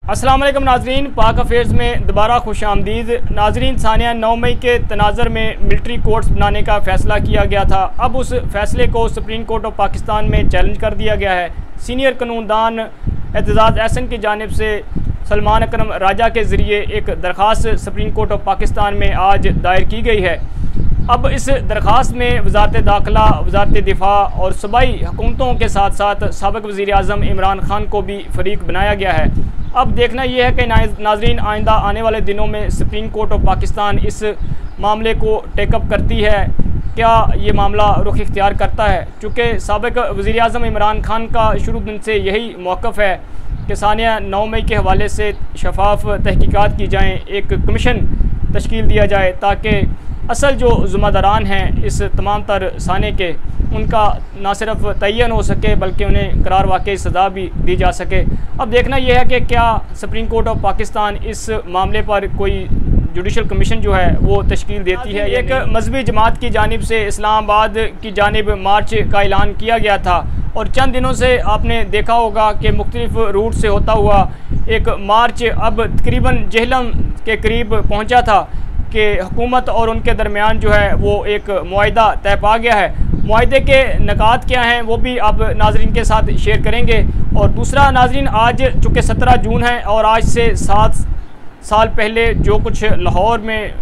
अस्सलाम वालेकुम नाजरीन, पाक अफेयर्स में दोबारा खुश आमदीद। नाजरीन, सानिया 9 मई के तनाज़र में मिलिट्री कोर्ट्स बनाने का फ़ैसला किया गया था। अब उस फैसले को सुप्रीम कोर्ट ऑफ पाकिस्तान में चैलेंज कर दिया गया है। सीनियर कानूनदान एतजाज़ एहसन की जानिब से सलमान अकरम राजा के ज़रिए एक दरख्वास्त सुप्रीम कोर्ट ऑफ पाकिस्तान में आज दायर की गई है। अब इस दरख्वास्त में वज़ारत दाखिला, वज़ारत दिफा और सूबाई हुकूमतों के साथ साथ साबिक़ वज़ीर आज़म इमरान खान को भी फ़रीक बनाया गया है। अब देखना यह है कि नाजरीन, आइंदा आने वाले दिनों में सुप्रीम कोर्ट ऑफ पाकिस्तान इस मामले को टेकअप करती है, क्या ये मामला रुख इख्तियार करता है। चूँकि साबिक़ वज़ीर आज़म इमरान खान का शुरू दिन से यही मौक़िफ़ है कि सानिया 9 मई के हवाले से शफाफ तहकीकात की जाएँ, एक कमीशन तश्कील दिया जाए ताकि असल जो ज़िम्मेदारान हैं इस तमाम तर साने के, उनका ना सिर्फ तयन हो सके बल्कि उन्हें करार वाक़ई सज़ा भी दी जा सके। अब देखना यह है कि क्या सुप्रीम कोर्ट ऑफ पाकिस्तान इस मामले पर कोई जुडिशल कमीशन जो है वो तश्कील देती है। एक मजहबी जमात की जानिब से इस्लामाबाद की जानिब मार्च का ऐलान किया गया था और चंद दिनों से आपने देखा होगा कि मुख्तलिफ रूट से होता हुआ एक मार्च अब तकरीबन जेहलम के करीब पहुँचा था कि हुकूमत और उनके दरमियान जो है वो एक मुआहिदा तय पा गया है। मुआहिदे के नकात क्या हैं वो भी अब नाजरीन के साथ शेयर करेंगे। और दूसरा नाजरीन, आज चूँकि 17 जून है और आज से 7 साल पहले जो कुछ लाहौर में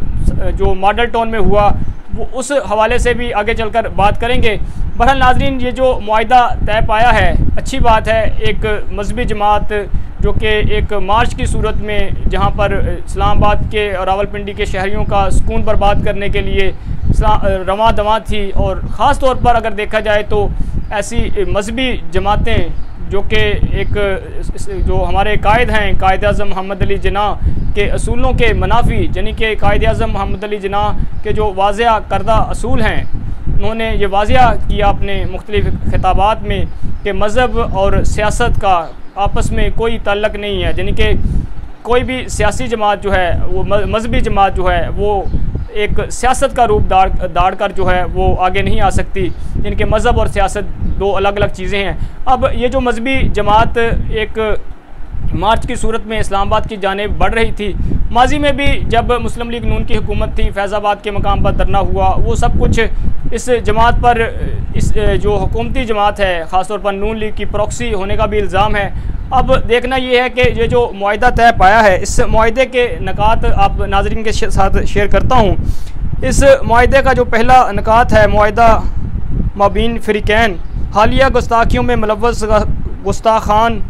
जो मॉडल टाउन में हुआ वो उस हवाले से भी आगे चलकर बात करेंगे। बहरहाल नाजरीन, ये जो मुआहिदा तय पाया है अच्छी बात है। एक मजहबी जमात जो कि एक मार्च की सूरत में जहाँ पर इस्लामाबाद के और रावलपिंडी के शहरियों का सुकून बर्बाद करने के लिए रवां दवां थी, और ख़ास तौर पर अगर देखा जाए तो ऐसी मजहबी जमातें जो कि एक जो हमारे कायद हैं, कायद आज़म मोहम्मद अली जिन्ना के असूलों के मुनाफी, यानी कि कायद आज़म मोहम्मद अली जिन्ना के जो वाज़िया करदा असूल हैं, उन्होंने ये वाज़िया किया अपने मुख्तलिफ़ खिताबात में कि मज़हब और सियासत का आपस में कोई ताल्लुक़ नहीं है। यानी कि कोई भी सियासी जमात जो है वो मजहबी जमात जो है वो एक सियासत का रूप दाड़ कर जो है वो आगे नहीं आ सकती। इनके मज़हब और सियासत दो अलग अलग चीज़ें हैं। अब ये जो मजहबी जमात एक मार्च की सूरत में इस्लामाबाद की जानिब बढ़ रही थी, माजी में भी जब मुस्लिम लीग नून की हुकूमत थी, फैज़ाबाद के मकाम पर धरना हुआ, वो सब कुछ इस जमात पर, इस जो हुकूमती जमात है ख़ास तौर पर नून लीग की प्रॉक्सी होने का भी इल्ज़ाम है। अब देखना ये है कि ये जो मुआहिदा तय पाया है, इस मुआहिदे के नकात आप नाज़रीन के साथ शेयर करता हूँ। इस मुआहिदे का जो पहला नकात है, मुआहिदा माबीन फ़रीक़ैन हालिया गुस्ताखियों में मुलव्वस गुस्ताखान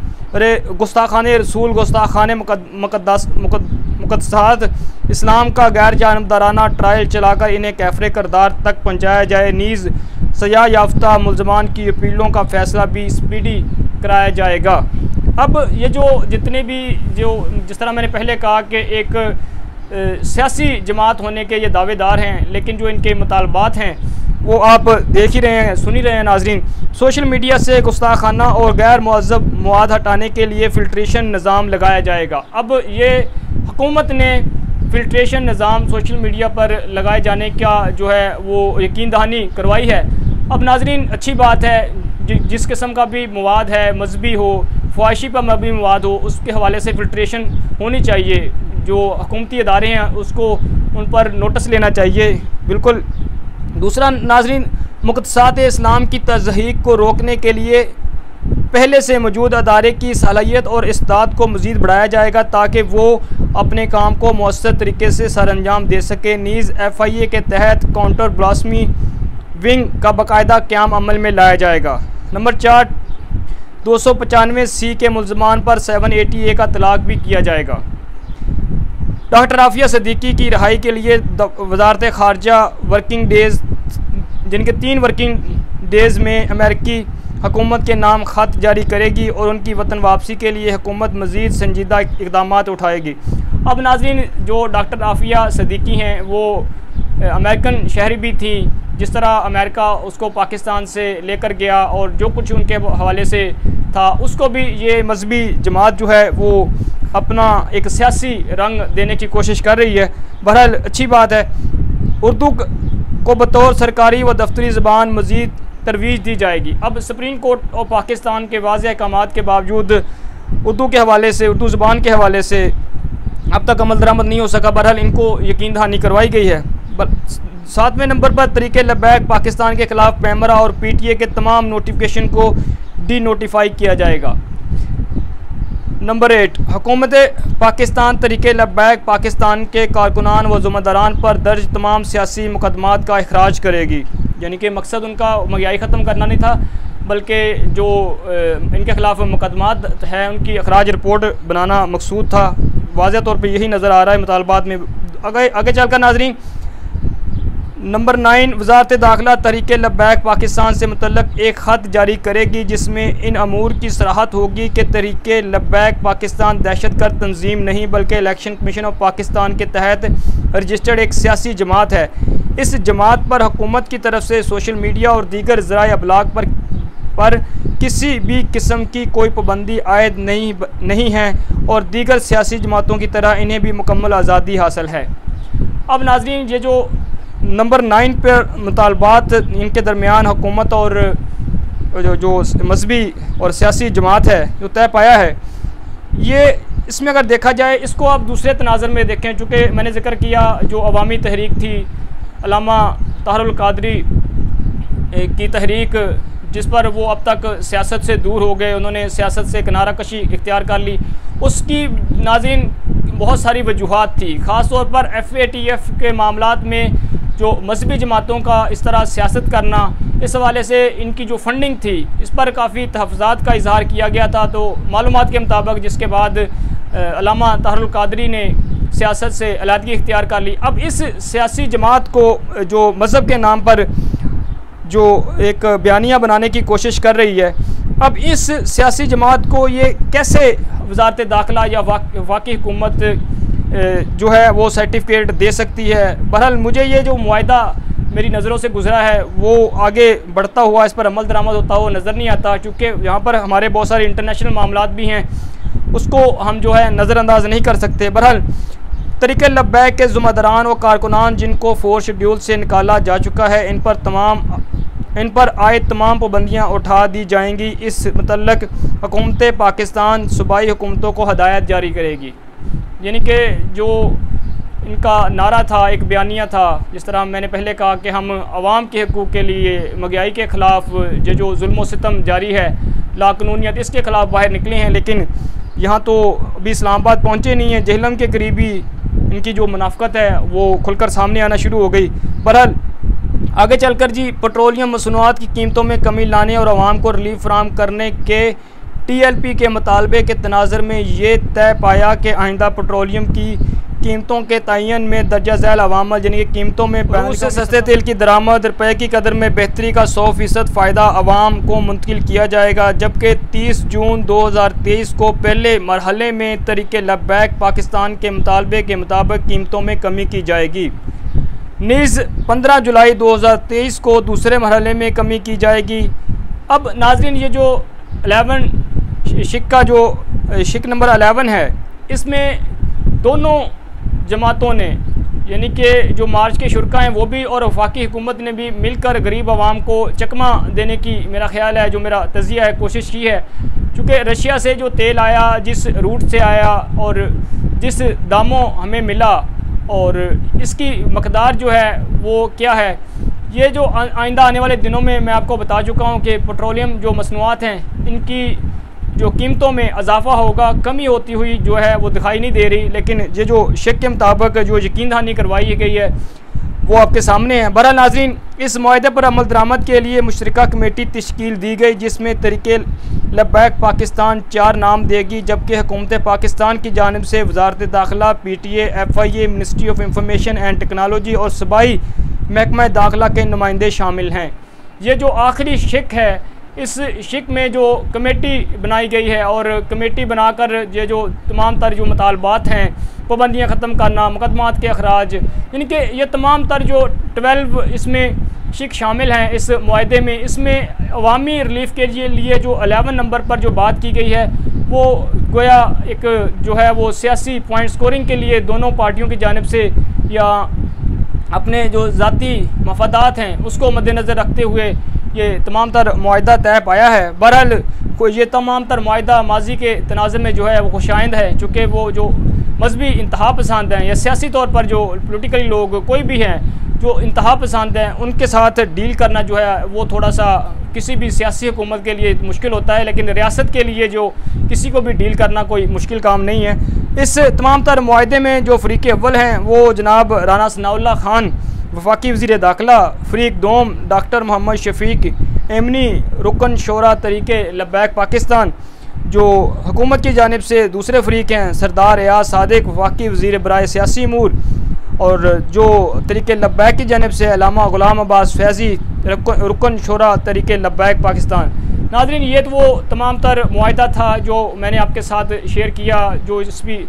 रसूल, गुस्ताखान मुक़द्दसात इस्लाम का गैर जानबदाराना ट्रायल चलाकर इन्हें कैफरे करदार तक पहुँचाया जाए। नीज़ सजा याफ्ता मुल्ज़मान की अपीलों का फ़ैसला भी स्पीडी कराया जाएगा। अब ये जो जितने भी जो जिस तरह मैंने पहले कहा कि एक सियासी जमात होने के ये दावेदार हैं, लेकिन जो इनके मुतालबात हैं वो आप देख ही रहे हैं, सुन ही रहे हैं नाजरीन। सोशल मीडिया से गुस्ताखाना और गैर मुअज़्ज़ब मवाद हटाने के लिए फ़िल्ट्रेशन निज़ाम लगाया जाएगा। अब ये हुकूमत ने फ़िल्ट्रेशन निज़ाम सोशल मीडिया पर लगाए जाने का जो है वो यकीन दहानी करवाई है। अब नाजरीन, अच्छी बात है, जिस किस्म का भी मवाद है, मजहबी हो, ख्वाहिशी पर मबनी मवाद हो, उसके हवाले से फ़िल्ट्रेशन होनी चाहिए। जो हुकूमती इदारे हैं उसको उन पर नोटिस लेना चाहिए, बिल्कुल। दूसरा नाजरीन, मुक़द्दसात इस्लाम की तज़हीक को रोकने के लिए पहले से मौजूद अदारे की सलाहियत और इस्ताद को मज़ीद बढ़ाया जाएगा ताकि वो अपने काम को मौसर तरीके से सर अंजाम दे सके। नीज़ FIA के तहत काउंटर ब्लास्मी विंग का बाकायदा क़याम अमल में लाया जाएगा। नंबर 4, 295C के मुल्ज़मान पर 780A का तलाक भी किया जाएगा। डॉक्टर आफिया सिद्दीकी की रिहाई के लिए वज़ारत ख़ारजा वर्किंग डेज़, जिनके 3 वर्किंग डेज़ में अमेरिकी हुकूमत के नाम ख़त जारी करेगी और उनकी वतन वापसी के लिए हुकूमत मज़ीद संजीदा इक़दाम उठाएगी। अब नाज़रीन, जो डॉक्टर आफिया सिद्दीकी हैं वो अमेरिकन शहरी भी थी। जिस तरह अमेरिका उसको पाकिस्तान से लेकर गया और जो कुछ उनके हवाले से था, उसको भी ये मजहबी जमात जो है वो अपना एक सियासी रंग देने की कोशिश कर रही है। बहरहाल अच्छी बात है। उर्दू को बतौर सरकारी व दफ्तरी ज़बान मज़ीद तरवीज दी जाएगी। अब सुप्रीम कोर्ट ऑफ पाकिस्तान के वाज़ेह अहकामात के बावजूद उर्दू के हवाले से, उर्दू ज़ुबान के हवाले से अब तक अमल दरामद नहीं हो सका। बहरहाल इनको यकीन दहानी करवाई गई है। 7वें नंबर पर तरीके लब्बैक पाकिस्तान के ख़िलाफ़ पैमरा और PTA के तमाम नोटिफिकेशन को डी नोटिफाई किया जाएगा। नंबर 8, हुकूमत पाकिस्तान तरीके लब्बैक पाकिस्तान के कारकुनान व ज़िम्मेदारान पर दर्ज तमाम सियासी मुकदमात का इखराज करेगी। यानी कि मकसद उनका महंगाई ख़त्म करना नहीं था, बल्कि जो इनके ख़िलाफ़ मुकदमात है उनकी अखराज रिपोर्ट बनाना मकसूद था। वाज़ह तौर पर यही नज़र आ रहा है मुतालबात में। आगे चलकर नाज़रीन, नंबर 9, वज़ारत दाखिला तहरीक लब्बैक पाकिस्तान से मुतल्लक़ एक ख़त जारी करेगी जिसमें इन अमूर की सराहत होगी कि तहरीक लब्बैक पाकिस्तान दहशतगर्द तंजीम नहीं बल्कि इलेक्शन कमीशन ऑफ पाकिस्तान के तहत रजिस्टर्ड एक सियासी जमात है। इस जमात पर हुकूमत की तरफ से सोशल मीडिया और दीगर ज़राए अबलाग पर किसी भी किस्म की कोई पाबंदी आयद नहीं है और दीगर सियासी जमातों की तरह इन्हें भी मुकम्मल आज़ादी हासिल है। अब नाज़रीन, ये जो नंबर 9 पर मुतालबात इनके दरमियान हुकूमत और जो मजहबी और सियासी जमात है जो तय पाया है, ये इसमें अगर देखा जाए इसको आप दूसरे तनाज़र में देखें। चूँकि मैंने जिक्र किया जो अवामी तहरीक थी, अल्लामा ताहिरुल कादरी की तहरीक, जिस पर वो अब तक सियासत से दूर हो गए, उन्होंने सियासत से किनारा कशी इख्तियार कर ली, उसकी नाज़रीन बहुत सारी वजूहात थी। ख़ास तौर पर FATF के मामलात में जो मजहबी जमातों का इस तरह सियासत करना, इस हवाले से इनकी जो फंडिंग थी इस पर काफ़ी तहफ़्फ़ुज़ात का इजहार किया गया था। तो मालूमात के मुताबिक जिसके बाद अल्लामा ताहिरुल कादरी ने सियासत से अलहदगी इख्तियार कर ली। अब इस सियासी जमात को जो मज़हब के नाम पर जो एक बयानिया बनाने की कोशिश कर रही है, अब इस सियासी जमात को ये कैसे वज़ारत दाखिला या वाकई हुकूमत जो है वो सर्टिफिकेट दे सकती है। बहरहाल मुझे ये जो मुआहदा मेरी नज़रों से गुजरा है वो आगे बढ़ता हुआ, इस पर अमल दरामद होता हुआ नज़र नहीं आता, क्योंकि यहाँ पर हमारे बहुत सारे इंटरनेशनल मामलात भी हैं, उसको हम जो है नज़रअंदाज नहीं कर सकते। बहरहाल तहरीक लब्बैक के ज़िम्मेदारान व कारकुनान जिनको 4 शेड्यूल से निकाला जा चुका है, इन पर आयद तमाम पाबंदियाँ उठा दी जाएंगी। इस मतलब हुकूमत पाकिस्तान सूबाई हुकूमतों को हदायत जारी करेगी। यानी कि जो इनका नारा था, एक बयानिया था, जिस तरह मैंने पहले कहा कि हम आवाम के हकूक़ के लिए, महंगाई के ख़िलाफ़ जो जुल्म व सितम जारी है, लाकानूनियत, इसके ख़िलाफ़ बाहर निकले हैं, लेकिन यहाँ तो अभी इस्लामाबाद पहुँचे नहीं हैं। जेहलम के करीबी इनकी जो मुनाफ़क़त है वो खुलकर सामने आना शुरू हो गई। बहरहाल आगे चलकर जी, पेट्रोलियम मसनूआत की कीमतों में कमी लाने और आवाम को रिलीफ फराहम करने के TLP के मुतालबे के तनाज़र में ये तय पाया कि आइंदा पेट्रोलियम की कीमतों के तयन में दर्जा झैल अवामल, यानी कि कीमतों में रूस से सस्ते तेल की दरामद, रुपये की कदर में बेहतरी का 100% फ़ायदा आवाम को मुंतकिल किया जाएगा। जबकि 30 जून 2023 को पहले मरहले में तहरीक लब्बैक पाकिस्तान के मुतालबे के मुताबिक कीमतों में कमी की जाएगी। नीज़ 15 जुलाई 2023 को दूसरे मरहले में कमी की जाएगी। अब नाज़रीन, ये जो 11 शिक का जो शिक नंबर 11 है, इसमें दोनों जमातों ने, यानी कि जो मार्च के शुरा हैं वो भी और वफाकी हुकूमत ने भी मिलकर गरीब आवाम को चकमा देने की, मेरा ख्याल है, जो मेरा तज़िया है, कोशिश की है। चूँकि रशिया से जो तेल आया, जिस रूट से आया और जिस दामों हमें मिला, और इसकी मकदार जो है वो क्या है, ये जो आइंदा आने वाले दिनों में मैं आपको बता चुका हूँ कि पेट्रोलियम जो मसनूआत हैं इनकी जो कीमतों में इजाफा होगा, कमी होती हुई जो है वो दिखाई नहीं दे रही। लेकिन ये जो शेक के मुताबिक जो यकीन दहानी करवाई गई है वो आपके सामने है। बहरहाल नाज़रीन, इस मुआहदे पर अमल दरामद के लिए मुश्तरका कमेटी तश्कील दी गई, जिसमें तहरीक लब्बैक पाकिस्तान 4 नाम देगी, जबकि हुकूमत पाकिस्तान की जानिब से वज़ारत दाखिला, PTA, FIA, ministry of information and technology और सूबाई महकमा दाखिला के नुमाइंदे शामिल हैं। ये जो आखिरी शिक है, इस शिक में जो कमेटी बनाई गई है और कमेटी बनाकर ये जो तमाम तर जो मुतालबात हैं, पाबंदियाँ ख़त्म करना, मुकदमात के अखराज, यानी कि ये तमाम तर जो 12 इसमें शिक शामिल हैं इस मुआहदे में। इसमें अवामी रिलीफ के लिए जो 11 नंबर पर जो बात की गई है वो गोया एक जो है वो सियासी पॉइंट स्कोरिंग के लिए दोनों पार्टियों की जानिब से या अपने जो ज़ाती मफादात हैं उसको मद्देनज़र रखते हुए ये तमाम तर मुआहदा तय पाया है। बहरहाल ये तमाम तर मुआहदा माजी के तनाज़ुर में जो है वो खुशाइंद है, चूँकि वो जो मजहबी इंतहा पसंद हैं या सियासी तौर पर जो पोलिटिकली लोग कोई भी हैं जो इंतहा पसंद हैं, उनके साथ डील करना जो है वो थोड़ा सा किसी भी सियासी हुकूमत के लिए मुश्किल होता है, लेकिन रियासत के लिए जो किसी को भी डील करना कोई मुश्किल काम नहीं है। इस तमाम तर मुआहदे में जो फ़रीक़ अव्वल हैं वो जनाब राना सनाउल्लाह खान वफाकी वज़ीर दाखिला, फ़रीक़ दोम डॉक्टर मोहम्मद शफ़ीक एमनी रुकन शोरा तरीक़े लब्बैक पाकिस्तान, जो हुकूमत की जानिब से दूसरे फ़रीक़ हैं सरदार एयाज सादिक वफाकी वज़ीर बराए सियासी अमूर, और जो तरीक़े लब्बैक की जानिब से अल्लामा ग़ुलाम अब्बास फैज़ी रुकन शोरा तरीक़े लब्बैक पाकिस्तान। नाज़रीन, ये तो वो तमाम तर मुआहदा था जो मैंने आपके साथ शेयर किया, जो इसमें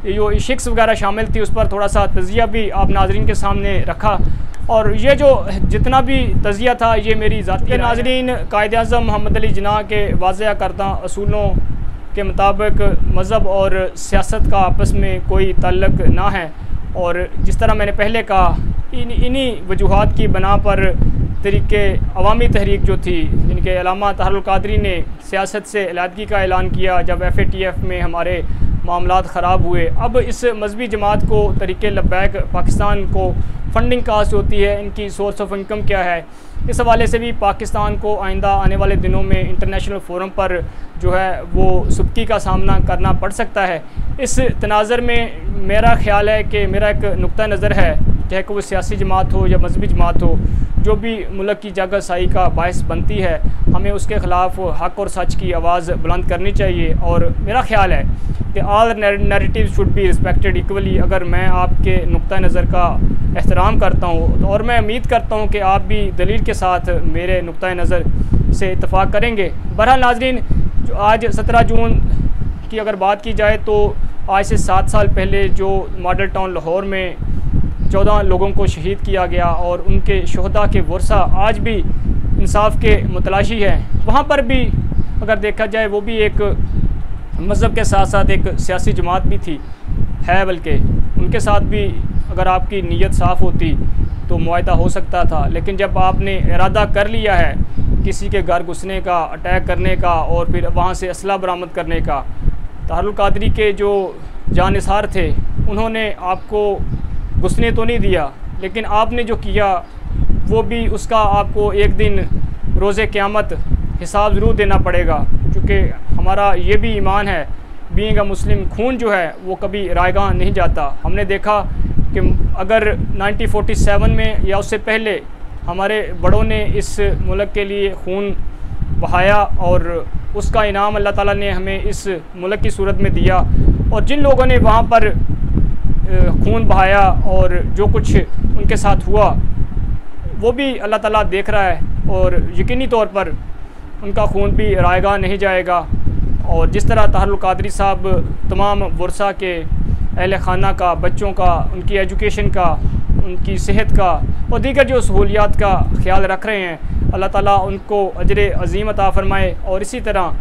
जो शिक्स वगैरह शामिल थी उस पर थोड़ा सा तज़िया भी आप नाज़रीन के सामने रखा, और ये जो जितना भी तज़िया था ये मेरी ज़ाती नाज़रीन कायद-ए-आज़म मोहम्मद अली जिन्ना के वाज़ेह करदा असूलों के मुताबिक मज़हब और सियासत का आपस में कोई ताल्लुक़ ना है, और जिस तरह मैंने पहले कहा इन्हीं वजूहात की बना पर तरीक़े अवामी तहरीक जो थी, जिनके अल्लामा ताहरुल क़ादरी ने सियासत से अलहदगी का ऐलान किया जब FATF में हमारे मामलात ख़राब हुए। अब इस मजहबी जमात को तरीक़े लब्बैक पाकिस्तान को फ़ंडिंग कहाँ से होती है, इनकी सोर्स ऑफ इनकम क्या है, इस हवाले से भी पाकिस्तान को आइंदा आने वाले दिनों में इंटरनेशनल फोरम पर जो है वो सुबकी का सामना करना पड़ सकता है। इस तनाज़र में मेरा ख़्याल है कि मेरा एक नुक्ता नज़र है, चाहे वो सियासी जमात हो या मजहबी जमात हो, जो भी मुल्क की जगहसाई का बायस बनती है हमें उसके ख़िलाफ़ हक़ और सच की आवाज़ बुलंद करनी चाहिए। और मेरा ख़्याल है कि all narrative should be respected equally. अगर मैं आपके नुक्ता नज़र का एहतराम करता हूँ और मैं उम्मीद करता हूँ कि आप भी दलील के साथ मेरे नुक्ता नज़र से इत्तफ़ाक़ करेंगे। बहरहाल नाज़रीन, जो आज 17 जून की अगर बात की जाए तो आज से 7 साल पहले जो मॉडल टाउन लाहौर में 14 लोगों को शहीद किया गया और उनके शहदा के वर्सा आज भी इंसाफ के मुतलाशी हैं, वहाँ पर भी अगर देखा जाए वो भी एक मज़हब के साथ साथ एक सियासी जमात भी थी है, बल्कि उनके साथ भी अगर आपकी नीयत साफ़ होती तो मुआहदा हो सकता था। लेकिन जब आपने इरादा कर लिया है किसी के घर घुसने का, अटैक करने का और फिर वहाँ से असला बरामद करने का, ताहरुल क़ादरी के जो जानिसार थे उन्होंने आपको घुसने तो नहीं दिया, लेकिन आपने जो किया वो भी उसका आपको एक दिन रोज़े क़यामत हिसाब ज़रूर देना पड़ेगा, क्योंकि हमारा ये भी ईमान है बीइंग अ मुस्लिम, खून जो है वो कभी रायगां नहीं जाता। हमने देखा कि अगर 1947 में या उससे पहले हमारे बड़ों ने इस मुल्क के लिए खून बहाया और उसका इनाम अल्लाह ताला ने हमें इस मुल्क की सूरत में दिया, और जिन लोगों ने वहाँ पर खून बहाया और जो कुछ उनके साथ हुआ वो भी अल्लाह ताला देख रहा है और यकीनी तौर पर उनका खून भी रायगा नहीं जाएगा। और जिस तरह ताहरुल क़ादरी साहब तमाम वर्सा के अहल खाना का, बच्चों का, उनकी एजुकेशन का, उनकी सेहत का और दीगर जो सहूलियात का ख्याल रख रहे हैं, अल्लाह ताला उनको अजर अज़ीम अता फ़रमाए और इसी तरह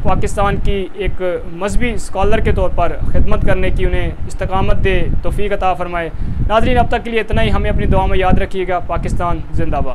पाकिस्तान की एक मजहबी स्कॉलर के तौर पर खिदमत करने की उन्हें इस्तकामत दे, तौफ़ीक़ अता फ़रमाए। नाज़रीन, अब तक के लिए इतना ही। हमें अपनी दुआ में याद रखिएगा। पाकिस्तान ज़िंदाबाद।